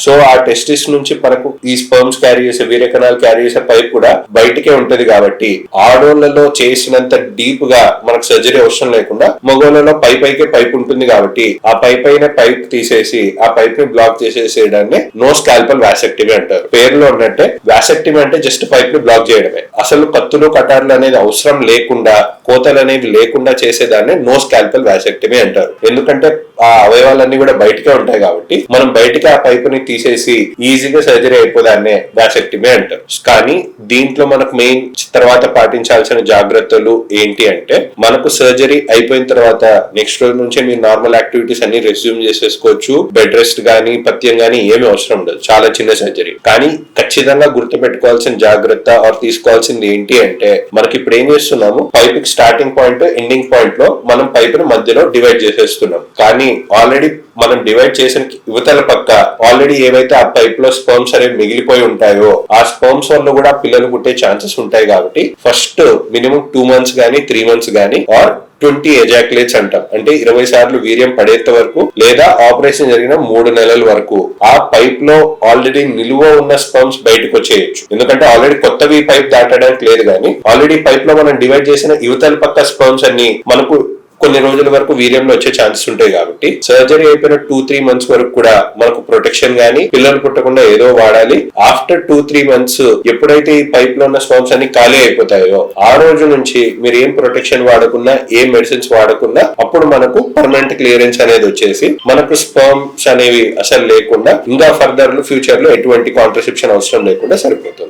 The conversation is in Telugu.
సో ఆ టెస్టిస్ నుంచి మనకు ఈ స్పర్మ్స్ క్యారీ చేసే వీర్యకణాలు క్యారీ చేసే పైప్ కూడా బయటికే ఉంటది కాబట్టి ఆడోళ్లలో చేసినంత డీప్ గా మనకు సర్జరీ అవసరం లేకుండా మగోళ్లలో పైకే పైప్ ఉంటుంది కాబట్టి ఆ పైన పైప్ తీసేసి ఆ పైప్ ని బ్లాక్ చేసేసేయడాన్ని నో స్కాల్పల్ వాసెక్టమీ అంటారు. పేరులో ఉన్నట్టే వాసెక్టమీ అంటే జస్ట్ పైప్ ని బ్లాక్ చేయడమే. అసలు కత్తులు కటార్లు అనేది అవసరం లేకుండా, కోతలు అనేవి లేకుండా చేసేదాన్ని నో స్కాల్పల్ వాసెక్టమీ అంటారు. ఎందుకంటే ఆ అవయవాలన్నీ కూడా బయటకే ఉంటాయి కాబట్టి మనం బయటకి ఆ పైప్ ని తీసేసి ఈజీగా సర్జరీ అయిపోదాన్నే వాసెక్టమీ అంటారు. కానీ దీంట్లో మనకు మెయిన్ తర్వాత పాటించాల్సిన జాగ్రత్తలు ఏంటి అంటే, మనకు సర్జరీ అయిపోయిన తర్వాత నెక్స్ట్ రోజు నుంచి మీరు నార్మల్ యాక్టివిటీస్ అన్ని రెస్యూమ్ చేసేసుకోవచ్చు. బెడ్ రెస్ట్ గానీ పథ్యం గానీ ఏమీ అవసరం ఉండదు, చాలా చిన్న సర్జరీ. కానీ ఖచ్చితంగా గుర్తుపెట్టుకోవాల్సిన జాగ్రత్త ఆర్ తీసుకోవాల్సింది ఏంటి అంటే, మనకి ఇప్పుడు ఏం చేస్తున్నాము, pipe starting point ending point లో మనం పైప్ ని మధ్యలో డివైడ్ చేసేస్తున్నాం. కానీ ఆల్రెడీ మనం డివైడ్ చేసిన యువతల పక్క ఆల్రెడీ ఏవైతే ఆ పైప్ లో స్పర్మ్స్ అనేవి మిగిలిపోయి ఉంటాయో ఆ స్పర్మ్స్ వల్ల కూడా పిల్లలు పుట్టే ఛాన్సెస్ ఉంటాయి. కాబట్టి ఫస్ట్ మినిమం 2 months గానీ 3 months గానీ ఆర్ 20 ఎజాక్యులేట్స్ అంటాం, అంటే 20 సార్లు వీర్యం పడేంత వరకు లేదా ఆపరేషన్ జరిగిన 3 నెలల వరకు ఆ పైప్ లో ఆల్రెడీ నిలువ ఉన్న స్పర్మ్స్ బయటకు వచ్చేయచ్చు. ఎందుకంటే ఆల్రెడీ కొత్తవి పైప్ దాటడానికి లేదు, కానీ ఆల్రెడీ పైప్ లో మనం డివైడ్ చేసిన యువతల పక్క స్పర్మ్స్ అన్ని మనకు కొన్ని రోజుల వరకు వీర్యంలో వచ్చే ఛాన్సెస్ ఉంటాయి. కాబట్టి సర్జరీ అయిపోయిన 2-3 months వరకు కూడా మనకు ప్రొటెక్షన్ గానీ పిల్లలు పుట్టకుండా ఏదో వాడాలి. ఆఫ్టర్ 2-3 months ఎప్పుడైతే ఈ పైప్ లో ఉన్న స్పర్మ్స్ అన్ని ఖాళీ అయిపోతాయో ఆ రోజు నుంచి మీరు ఏం ప్రొటెక్షన్ వాడకున్నా, ఏం మెడిసిన్స్ వాడకున్నా, అప్పుడు మనకు పర్మనెంట్ క్లియరెన్స్ అనేది వచ్చేసి మనకు స్పర్మ్స్ అనేవి అసలు లేకుండా ఇంకా ఫర్దర్ ఫ్యూచర్ లో ఎటువంటి కాంట్రసెప్షన్ అవసరం లేకుండా సరిపోతుంది.